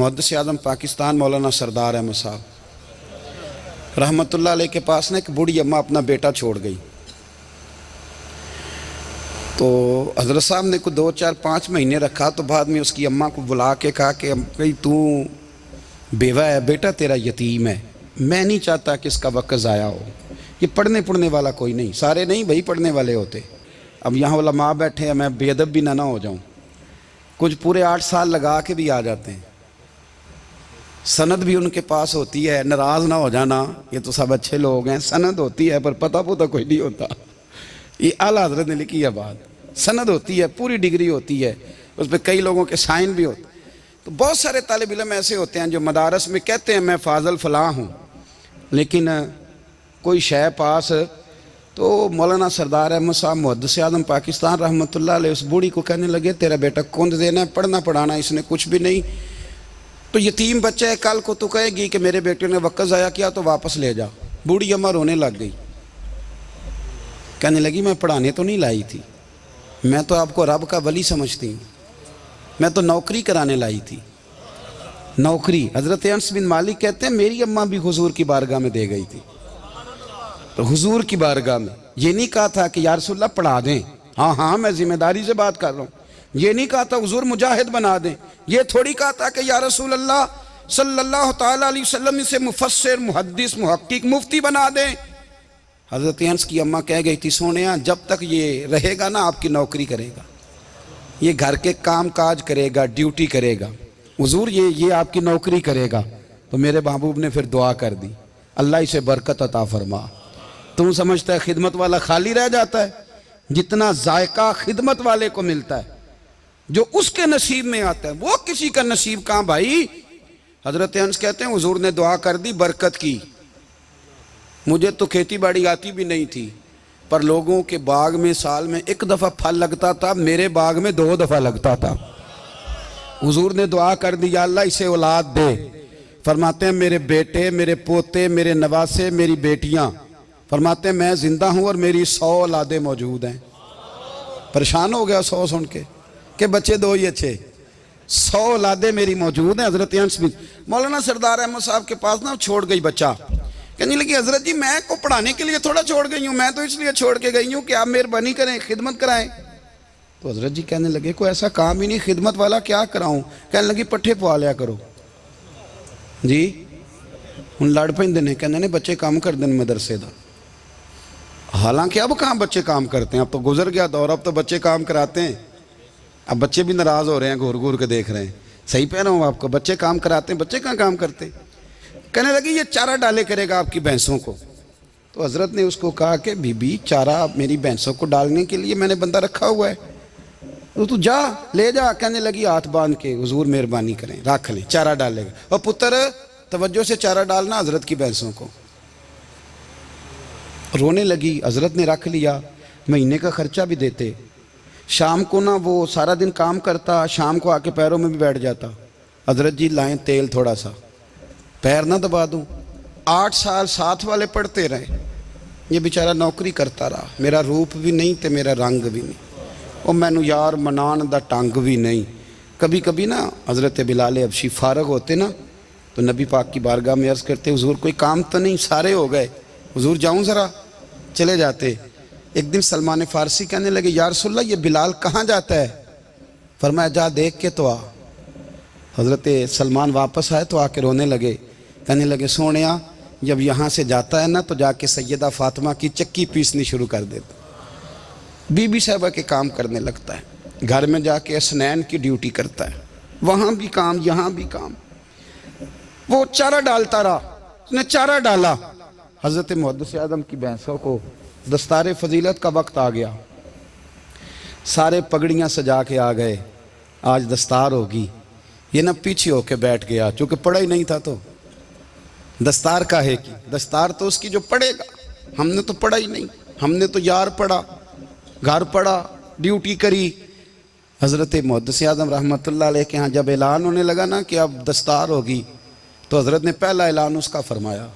मुहद्दिस आज़म पाकिस्तान मौलाना सरदार अहमद साहब रहमतुल्लाह अलैह के पास ना एक बूढ़ी अम्मा अपना बेटा छोड़ गई। तो हज़रत साहब ने को 2, 4, 5 महीने रखा। तो बाद में उसकी अम्मा को बुला के कहा कि भाई तू बेवा है, बेटा तेरा यतीम है, मैं नहीं चाहता कि इसका वक्त ज़ाया हो। ये पढ़ने वाला कोई नहीं, सारे नहीं भाई पढ़ने वाले होते। अब यहाँ उलमा बैठे हैं, मैं बेअदब भी ना हो जाऊँ। कुछ पूरे 8 साल लगा के भी आ जाते हैं, सनद भी उनके पास होती है। नाराज़ ना हो जाना, ये तो सब अच्छे लोग हैं। सनद होती है पर पता कोई नहीं होता। ये आला हज़रत ने लिखी है बात। सनद होती है, पूरी डिग्री होती है, उस पर कई लोगों के साइन भी होते। तो बहुत सारे तालिब इल्म ऐसे होते हैं जो मदारस में कहते हैं मैं फाजल फलां हूँ, लेकिन कोई शय पास। तो मौलाना सरदार अहमद साहब मुहद्दिस आज़म पाकिस्तान रहमतुल्लाह अलैह उस बूढ़ी को कहने लगे तेरा बेटा कुंद देना है, पढ़ना पढ़ाना इसने कुछ भी नहीं, तो यतीम बच्चा है, कल को तो कहेगी कि मेरे बेटे ने वक्त ज़ाया किया तो वापस ले जा। बूढ़ी अम्मा रोने लग गई, कहने लगी मैं पढ़ाने तो नहीं लाई थी, मैं तो आपको रब का वली समझती हूँ, मैं तो नौकरी कराने लाई थी, नौकरी। हज़रत अनस बिन मालिक कहते हैं मेरी अम्मा भी हुजूर की बारगाह में दे गई थी। तो हुजूर की बारगाह में ये नहीं कहा था कि या रसूलल्लाह पढ़ा दें, हाँ हाँ मैं जिम्मेदारी से बात कर रहा हूँ। ये नहीं कहा था हुजूर मुजाहिद बना दें, ये थोड़ी कहा था कि या रसूलल्लाह सल्लल्लाहु तआला अलैहि वसल्लम से मुफस्सिर, मुहद्दिस, मुहक्किक, मुफ्ती बना दें। हज़रत अनस की अम्मा कह गई थी सोनिया जब तक ये रहेगा ना आपकी नौकरी करेगा, ये घर के काम काज करेगा, ड्यूटी करेगा, हुजूर ये आपकी नौकरी करेगा। तो मेरे महबूब ने फिर दुआ कर दी, अल्लाह इसे बरकत अता फरमा। तुम समझता है खिदमत वाला खाली रह जाता है? जितना जायका खिदमत वाले को मिलता है, जो उसके नसीब में आता है, वो किसी का नसीब कहाँ भाई। हजरत अनस कहते हैं हुजूर ने दुआ कर दी, बरकत की। मुझे तो खेती बाड़ी आती भी नहीं थी, पर लोगों के बाग में साल में 1 दफ़ा फल लगता था, मेरे बाग में 2 दफ़ा लगता था। हुजूर ने दुआ कर दी अल्लाह इसे औलाद दे। फरमाते हैं मेरे बेटे, मेरे पोते, मेरे नवासे, मेरी बेटियां, फरमाते हैं मैं जिंदा हूं और मेरी 100 औलादे मौजूद हैं। परेशान हो गया 100 सुन के बच्चे 2 ही अच्छे, 100 औलादे मेरी मौजूद हैं। हजरत अनस बिन मौलाना सरदार अहमद साहब के पास ना छोड़ गई बच्चा, कहने लगी हजरत जी मैं को पढ़ाने के लिए थोड़ा छोड़ गई हूँ, मैं तो इसलिए छोड़ के गई हूँ कि आप मेहरबानी करें, खिदमत कराएं। तो हजरत जी कहने लगे कोई ऐसा काम ही नहीं, खिदमत वाला क्या कराऊं। कहने लगी पट्ठे पवा लिया करो जी। हूँ लड़ पेंदे ने, कहने ने बच्चे काम कर दें मदरसे का। हालांकि अब कहाँ बच्चे काम करते हैं, अब तो गुजर गया दौर, अब तो बच्चे काम कराते हैं। अब बच्चे भी नाराज हो रहे हैं, घूर घूर के देख रहे हैं। सही कह रहा हूँ आपको, बच्चे काम कराते हैं, बच्चे कहाँ काम करते। कहने लगी ये चारा डाले करेगा आपकी भैंसों को। तो हजरत ने उसको कहा कि बीबी चारा मेरी भैंसों को डालने के लिए मैंने बंदा रखा हुआ है, तो तू जा ले जा। कहने लगी हाथ बांध के हुजूर मेहरबानी करें रख लें, चारा डालेगा। और पुत्र तवज्जो से चारा डालना हजरत की भैंसों को। रोने लगी। हजरत ने रख लिया, महीने का खर्चा भी देते। शाम को ना वो सारा दिन काम करता, शाम को आके पैरों में भी बैठ जाता। हजरत जी लाएं तेल थोड़ा सा, पैर ना दबा दूं। 8 साल साथ वाले पढ़ते रहे, ये बेचारा नौकरी करता रहा। मेरा रूप भी नहीं तो मेरा रंग भी नहीं, और मैनू यार मनान दा टंग भी नहीं। कभी कभी ना हज़रत बिलाल हबशी फारग होते ना, तो नबी पाक की बारगाह में अर्ज़ करते हुजूर कोई काम तो नहीं, सारे हो गए, हुजूर जाऊँ ज़रा, चले जाते। एक दिन सलमान फ़ारसी कहने लगे या रसूलल्लाह ये बिलाल कहाँ जाता है। फरमाया जा देख के तो आ। हज़रत सलमान वापस आए तो आके रोने लगे, कहने लगे सोनिया जब यहाँ से जाता है ना तो जाके सैयदा फ़ातिमा की चक्की पीसनी शुरू कर देता, बीबी साहबा के काम करने लगता है, घर में जाके असनैन की ड्यूटी करता है, वहाँ भी काम यहाँ भी काम। वो चारा डालता रहा, उसने चारा डाला। हज़रत मुहद्दिस आज़म की भैंसों को दस्तार फजीलत का वक्त आ गया, सारे पगड़ियाँ सजा के आ गए, आज दस्तार होगी। ये ना पीछे होके बैठ गया, चूँकि पढ़ा ही नहीं था तो दस्तार का है कि दस्तार तो उसकी जो पढ़ेगा, हमने तो पढ़ा ही नहीं, हमने तो यार पढ़ा, घर पढ़ा, ड्यूटी करी। हज़रत मुहद्दिस आज़म रहमतुल्लाह अलैह के यहाँ जब ऐलान होने लगा ना कि अब दस्तार होगी, तो हज़रत ने पहला ऐलान उसका फरमाया